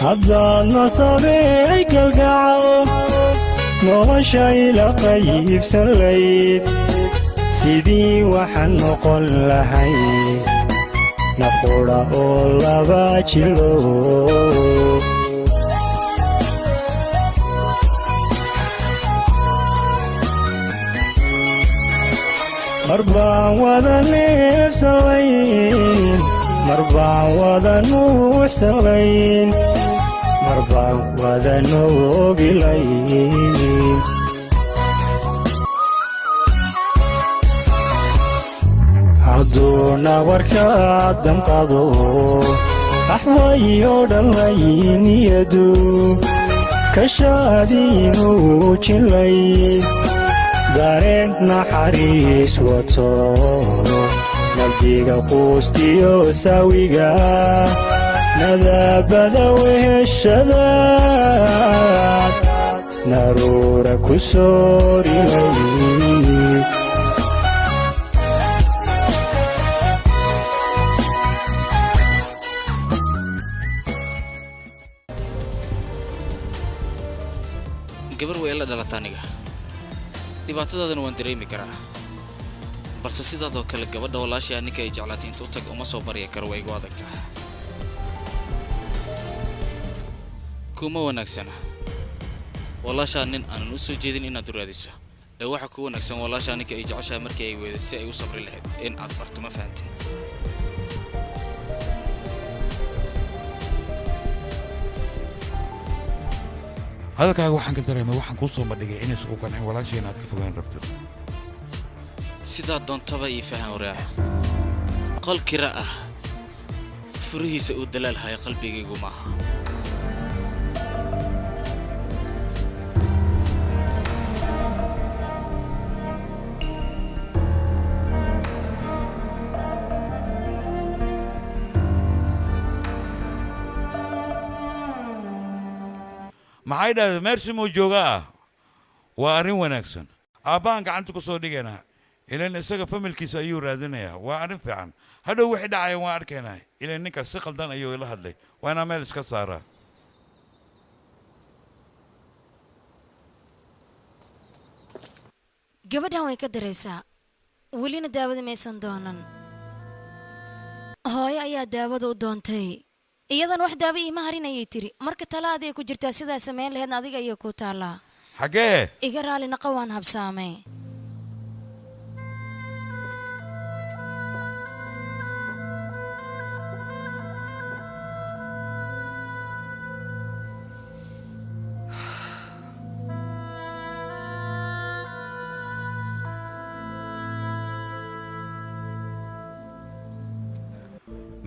هذا نصبيك القعو نوشي لقيب سليد سيدي وحن نقول لهي نفقر أولا باجلو مربع وذا نفس الليل مربع وذا نوح سلين مربع وذا نوق لين عدونا وركاد دمقضو أحوي ودلين يدو كشادين وجلين دارين حريس وطو نبديق قوستيو ساويقا نذابد وهشداد نارورا كسوري لي قبر ويلا دلتانيغا dhibaatadoodan waan dareemi karaa balse sidaadoo kale gabadha walaashay ninka ay jeclaatay intuu tag uma soo bariya karo way igu adagtahay kuma wanaagsana walaashaa nin aanan u soo jeedin inaad raadiso ee waxa ku wanaagsan walaashaa ninka ay jeceshahay markii ay weedaysay ay u sabri lahayd in aad barto ma fahanteen هذا كان waxaan ka dareemay waxaan ku soo madhigay inay isku qancin walaashayna aad ka fogaan rabto sida doontaba ii fahan waraa qol kira ah furihiisa uu dalaal hay qalbigaygu maaha maxay dhahay meersi moo joogaa waa arrin wanaagsan aabbahan gacanta ku soo dhiganaa ilaan isaga familkiisa ayuu raadinayaa waa arrin fiican hadhow wixii dhacaya waan arkaynaa ilaan ninkaas si qaldan ayuu ila hadlay waa inaan meel iska saaraa gabadhan way ka daraysaa welina daawada maysan doonan hooyo ayaa daawada u doontay iyadan wax daawo iima harin ayay tiri marka talaadii ku jirtaa sidaa sameyn lahayd adiga iyo ku taala xagee iga raali naqa waan habsaamay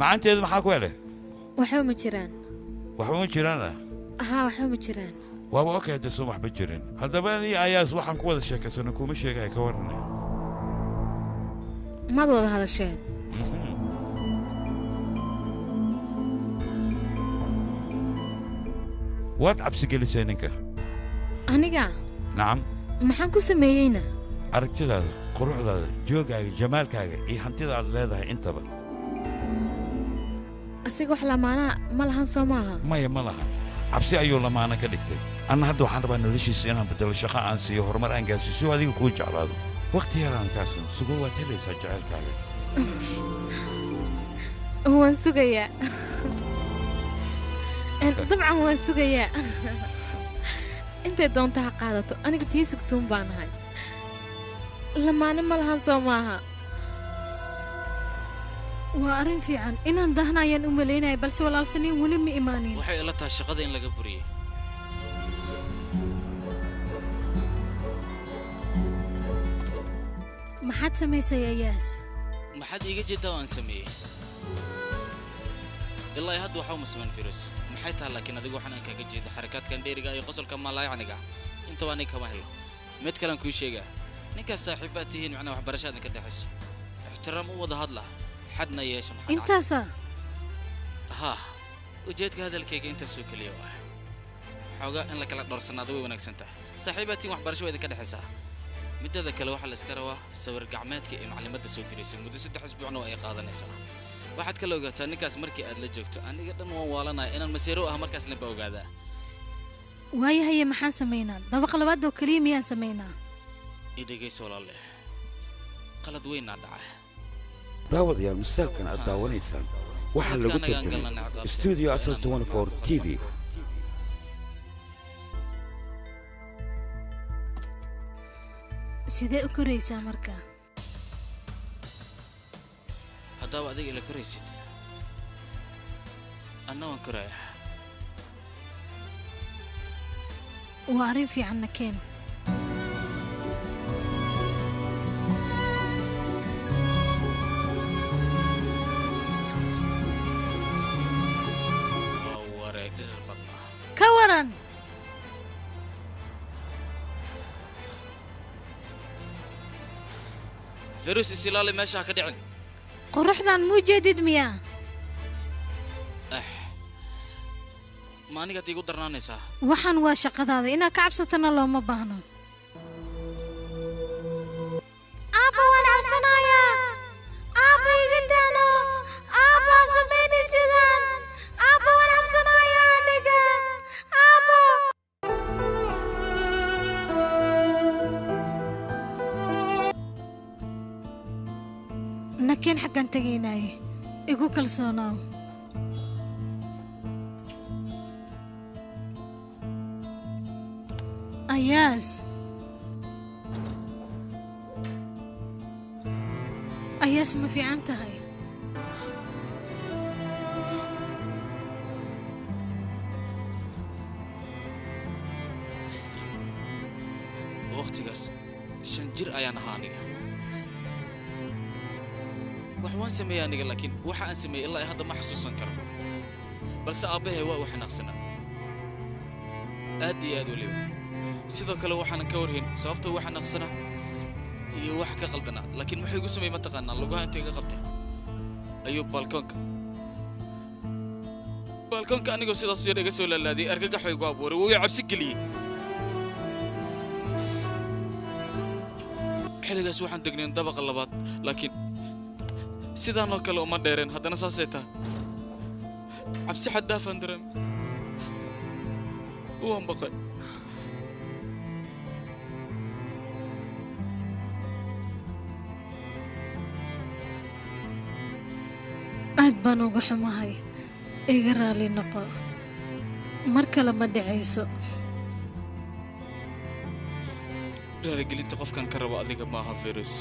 macanteedu maxaa ku helay waxba ma jiraan waxba ma jiraan haa waxba ma jiraan waaba okay hadda soo waxba jirin haddaba ani ayaas waxaan ku wada sheekaysano kuma sheegaya ka warranay maad wada hadasheen waad cabsi gelisay ninka aniga nacam maxaan ku sameeyeyna aragtidaada quruxdaada joogaaga jamaalkaaga iyo hantida aad leedahay intaba asiga wax lamaanaa ma lahan soo maaha maya ma lahan cabsi ayuu lamaana ka dhigtay anna hadda waxaan rabaa noloshiisa inaan bedelo shaqo aan siiyo horumar aan gaarsiiso adiga kuu jeclaado waqti yaraan kaasan sugo waad helaysaa jacaylkaaga waan sugayaa dabcan waan sugayaa intay doonta ha qaadato aniga tii sugtuun baan ahay lamaane ma lahan soo maaha waa arrin fiican inaan dahna ayaan u maleynayay balse walaalsaniin weli ma imaanin waxay ila tahay shaqada in laga buriyay maxaad samaysay ayaas maxaad iiga jeedaa waan sameeyey ilaa hadda waxa uma sameyn virus maxay tahay laakiin adigu waxaan aan kaga jeedaa xarakaadkan dheeriga iyo qosolka malaayacniga inta waan kama hayo mid kale aan kuu sheegaa ninkaas saaxiibaad tihiin macnaa waxbarashada ka dhaxaysa ixtiraam u wada hadla حدنا يا شمحنا انتاسا ها وجيتك هذا الكيك انت سو كليو حوغا ان لك لا دورسناده way wanaagsantahay saaxiibatiin wax barasho weeda ka dhaxaysa midada kale waxa la iska rawaa sawir gacmeedka ee macluumaadka soo diraysa muddo 3 isbuucna ay qaadanaysaa waxaad kala ogaataa ninkaas markii aad la joogto aniga dhan waan waalanaya inaan masiiro ah markaas la ogaadaa waayahay maxaan sameynaa dabaqa labaad oo kaliya miyaan sameynaa idhagayso walaale qalad weynaa dhaca daawadayaal musaalkan aad daawanaysaan waxaa lagu tarjumay studio asal 24 TV sidee u koraysaa marka haddaba adiga ila koraysid anna waan koraya waa arrin fiicanna keen ka waran فيروس إسلالي ماشي كدعن قرحنا مجدد مياه ما أنا قد يقول درنانيسا وحن واشق هذا إنا كعبستنا لو ما بهنا أبا وانا عبسنايا أبا يقدانو أبا سميني سيدان أبا وانا عبسنايا نيجا أبا نكين حقا تجيناي إيقو كالسوناو أياس أياس ما في عنتهاي وقتيغاس شنجر أيان هانيغا وحوان سمي أنيغا لكن وحا أن سمي إلا هذا ما حسوسا كرم بس أبيه وحا نقصنا آدي آدو لبه sidoo kale waxaan ka warhayn sababta waxaan naqsana iyo wax ka qaldana laakiin waxay ugu sameeyay mataqaana lugaha intee ka qabtay ayuu balkonka anigoo sidaas yar iga soo laalaaday argagax way ugu abuuray wuu cabsi galiyay xiligaas waxaan degneen dabaqa labaad laakiin sidaan oo kale uma dheereen haddana saasay tahay cabsi xad dhaafan dareem waan baqay aad baan uga xumahay iga raali noqo mar kale ma dhacayso raaligelinta qofkan ka rabo adiga maaha Firis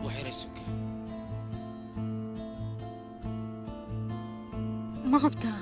waxiraysuka ma qabtaa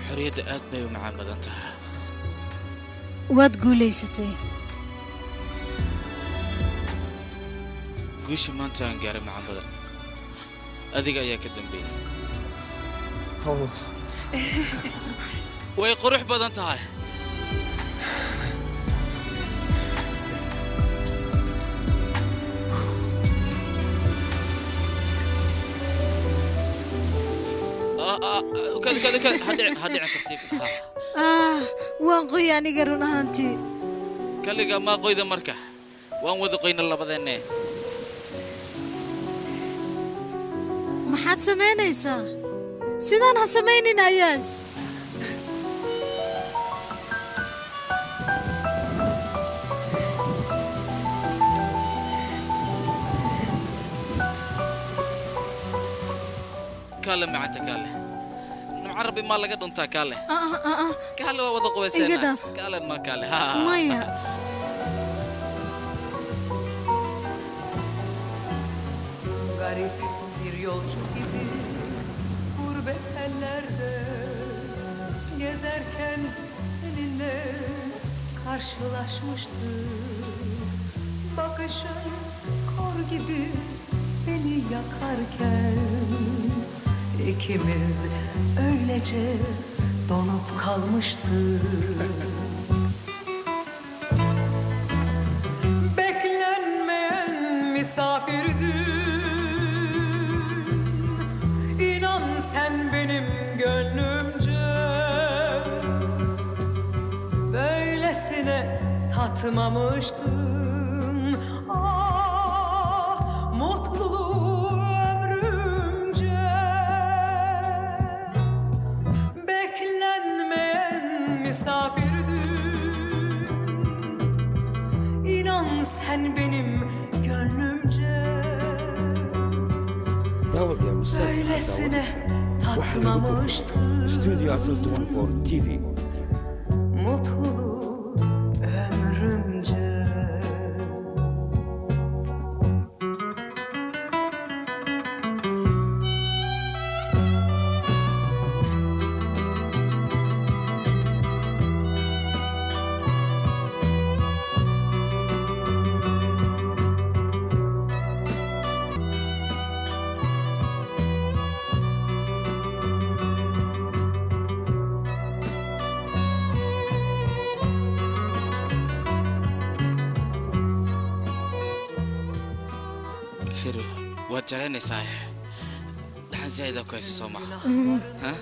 xorriyadda aad bay u macaan badan tahay waad guulaysatay guusha maanta aan gaaray macaan badan adiga ayaa ka dambeeyay way qurux badan tahay كذا هدي ترتيب waan qoy aniga run ahaantii كلجا ما قيد مركه وان وذقين الله بدنه maxaad samaynaysaa sidaan ha samaynin ayaas كاله معك كاله عربي ما لقى دونتا كاله كاله وضع قوسنا كاله ما كاله مايا garip bir yolcu gibi gurbet ellerde gezerken seninle karşılaşmıştık. Bakışın kor gibi beni yakarken ikimiz öylece donup kalmıştık. Beklenmeyen misafirdin, inan sen benim gönlümce. Böylesine tatmamıştım, ah mutluluğu ömrümce. Beklenmeyen misafirdin, inan sen benim gönlümce. daawadayaal Böylesine musalka waxaa lagu dirtay tatmamıştım, studio asal 24 TV mutluluğu ömrümce. فيرو وجراني صحيح دحن زايدة كويس سوما ها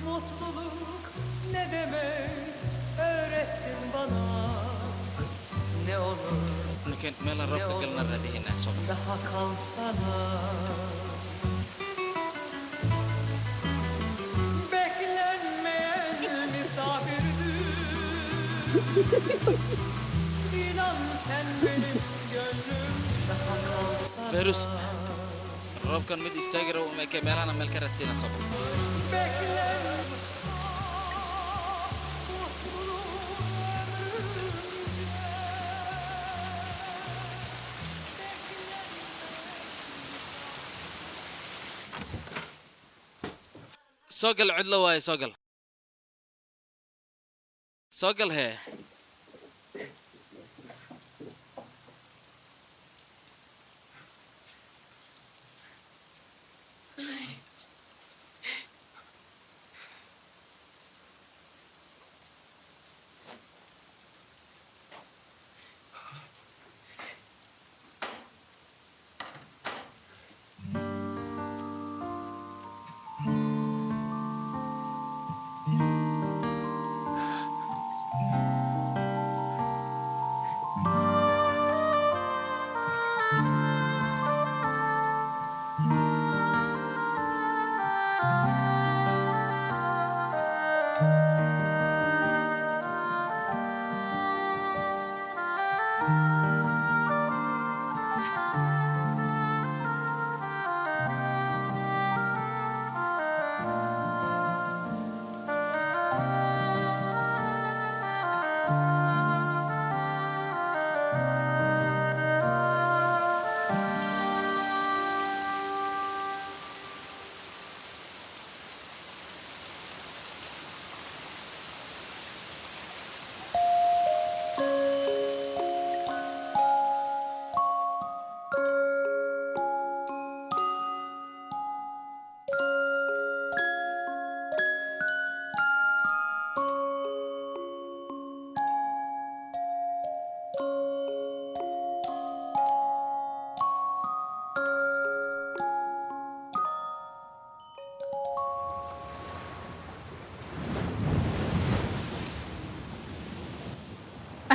Mutluluk ne demek öğrettin bana. Ne olur لكن ميلا روكا قلنا ردي هنا سوما daha kalsana. Beklenmeyen misafirdin, inan sen benim gönlüm daha kalsana. فيروس روب كان مد استاجر وما كمالانا ملك رتسينا صبا Beklen سوقل عدلة واي سوقل سوقل هي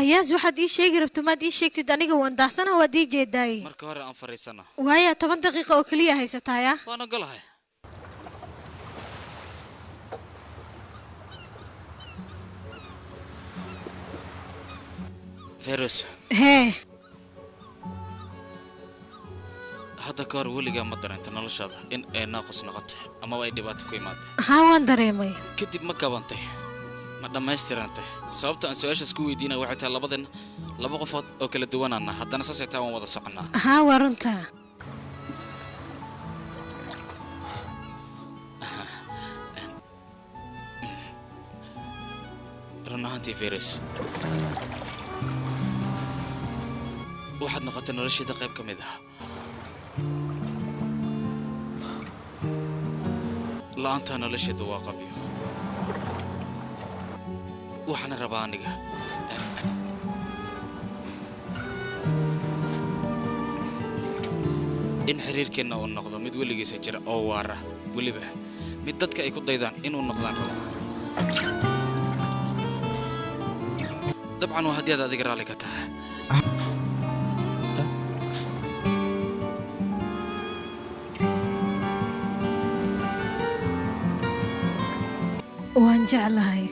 ayaas waxaad ii sheegi rabto maad ii sheegtid aniga waan daahsana waad ii jeedaayey marka hore aan fariisana waaya 10 daqiiqo oo kaliya haysataaya waan ogolahay Feroz hee hadda ka hor weligaa ma dareenta noloshaada in ay naaqus noqotay ama ay dhibaato ku imaado haa waan dareemay kadib ma kabantay ma dhammaystirantay sababta aan su-aashaas ku weydiinaya waxay tahay laba qofood oo kala duwanaana haddana saasay taa waan wada soconnaa haa waa runtaa run ahaantii Feroz waxaad noqotay nolosheeda qayb ka mid ah la'aanta nolosheeda waa qabyo waxaan rabaa aniga in xiriirkeenna uu noqdo mid weligiisa jira oo waara weliba mid dadka ay ku daydaan inuu noqdaan rabaa dabcan waa haddii aad adiga raalli ka tahay waan jeclahay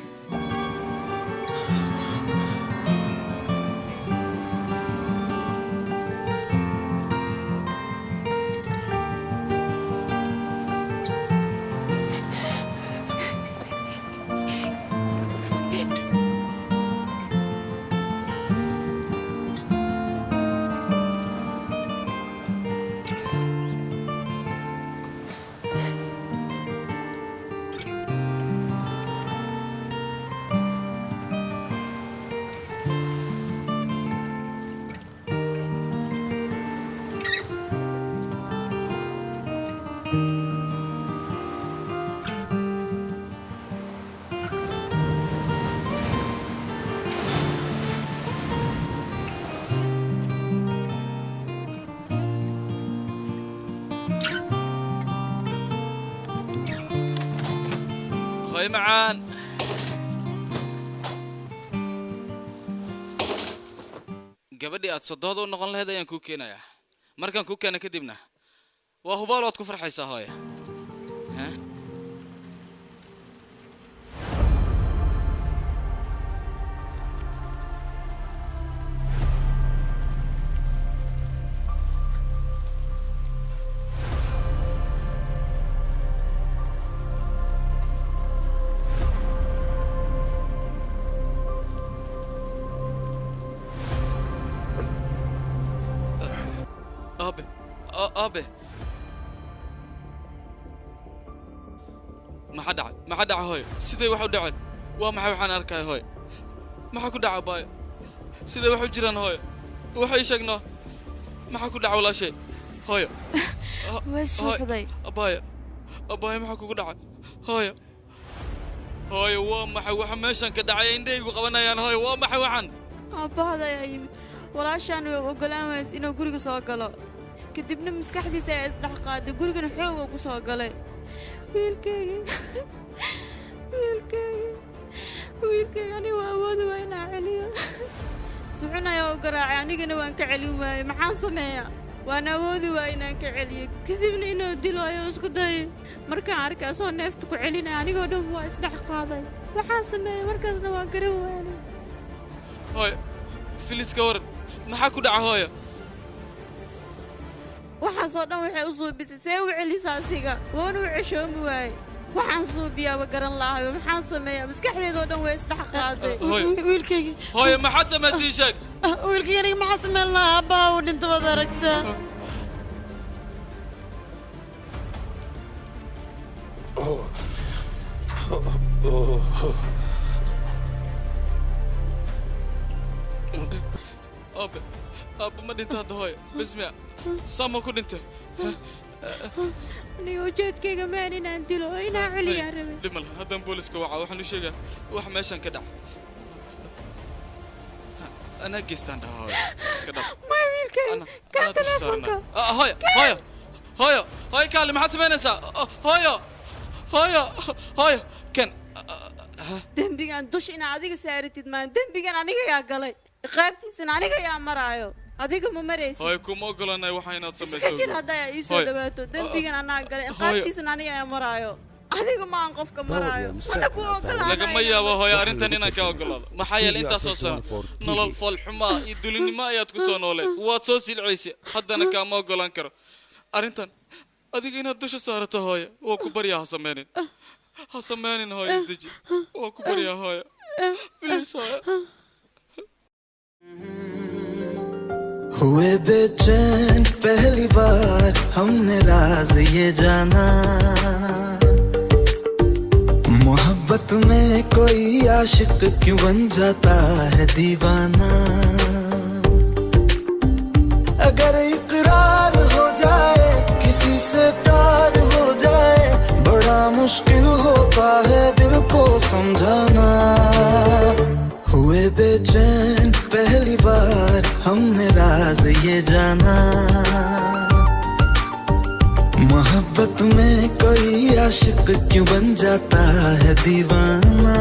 هاي معان gabadhii aad sodooda u noqon lahayd ayaan kuu keenayaa markaan kuu keena kadibna waa hubaal ood ku farxaysaa hooya أبي ما حد هاي سيدي واحد دعين وما حد أركاي هاي ما حد دعى باي سيدي واحد جيران هاي واحد يشجنا ما حد دعى ولا شيء هاي وش هذي أباي ما حد دعى هاي وما حد ماشان كدعى عندي وقبنا يان هاي وما حد أبا هذا يا يمين ولا عشان وقلامس إنه قرق ساقلا كدبنا مسكحتي ساعة دقيقة قرقنا حوق وقصة قلي ويلكي يعني وأود وين عليا سبحنا يا وقراع يعني قنا وين كعلي وما محاصمة وأنا أود وين كعلي كذبنا إنه دلوا يسكتي مركا عركة صار نفتك علينا يعني قدام وايس دقيقة محاصمة مركزنا وين كروا يعني هاي فيليس كور ما حكوا دعا هاي waxaan soo dhan waxay u suubisay see u celisaa asiga waanu ceshoomi waayey waxaan suubiyaa garan lahayo maxaan sameeyaa maskaxdeedoo dhan way isdhex qaaday wiilkayga hooye maxaad samaysay sheeg wiilkayga aniga maxaa sameyn lahaa abbaa uu dhinta waad aragtaa أبا ما دنت هذا هاي بسمع سامو كود أنت أنا وجدت كي كمان إن عندي له هنا علي يا ربي لما هذا بوليس كوعة وحنا شيء وح ماشان كده أنا جستان ده هاي ما يميل كي كان تلفونك هاي كلم حسب نسا هاي كان دمبيان دوش إن عادي سعرتي ما دمبيان أنا يا قلي qaybtiisana aniga yaa maraayo adiga ma maraysid hooyo kuma ogolanay waxa inaad iska samayso jir hadday ii soo dhawaato dembigan anaa galay qaybtiisana aniga yaa maraayo adiga ma aan qofka maraayo mana ku ogolaanayo lagama yaabo hooyo arrintan inaan ka ogolaado maxaa yeelay intaasoo sano nolol foolxumaa iyo dulinimo ayaad ku soo nooleed waad soo silcaysa haddana kaama ogolaan karo arrintan adiga inaad dusha saarato hooyo waa ku baryaa ha sameynin hooyo isdeji waa ku baryaa hooyo please hooyo हुए बेचैन पहली बार हमने राज ये जाना मोहब्बत में कोई आशिक क्यों बन जाता है दीवाना अगर इकरार हो जाए किसी से प्यार हो जाए बड़ा मुश्किल होता है दिल को समझाना हुए बेचैन पहली बार हमने राज ये जाना मोहब्बत में कोई आशिक क्यों बन जाता है दीवाना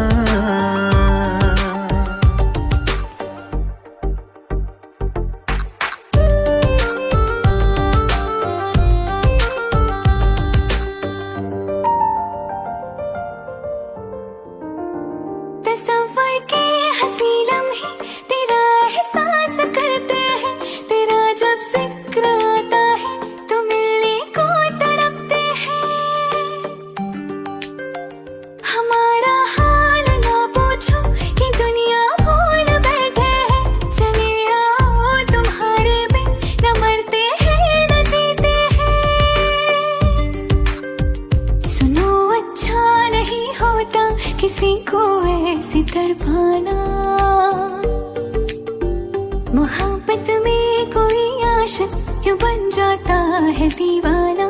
किसी को ऐसी तड़पाना मोहब्बत में कोई आशिक क्यों बन जाता है दीवाना